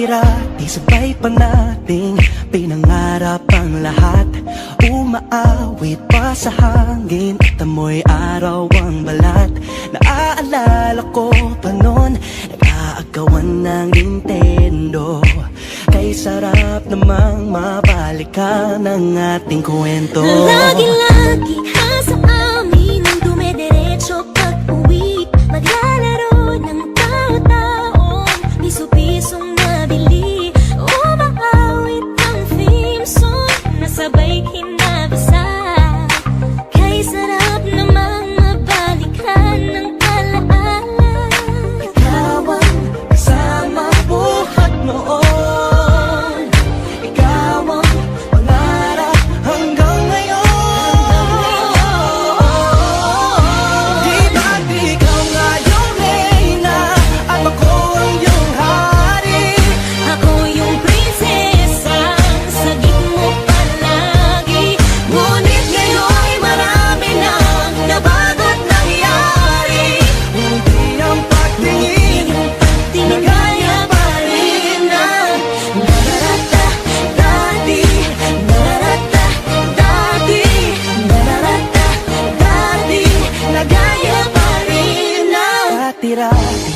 Dati-rati sabay pa nating pinangarap ang lahat. Umaawit pa sa hangin at amoy araw ang balat. Naaalala ko pa noon, nag-aagawan ng Nintendo. Kay sarap namang mabalikan ang ating kwento. Lagi-lagi ka sa amin ang dumediretso pag-uwi. Maglalaro ng tao-taong piso-pisong nabili. Umaawit ang theme song na sabay kinabasa. Kay sarap namang mabalikan ng alaala. Ikaw ang kasama buhat noon. Ikaw ang pangarap hanggang ngayon. Di ba't ikaw nga yung reyna at ako ang iyong hari? Ako yung prinsesa, sagip mo palagi. Ngunit ngayon'y marami nang nabago't nangyari. Hindi ang pagtingin na gaya pa rin ang nararata dati. Nararata dati. Nararata dati. Na gaya pa rin ang dati-rati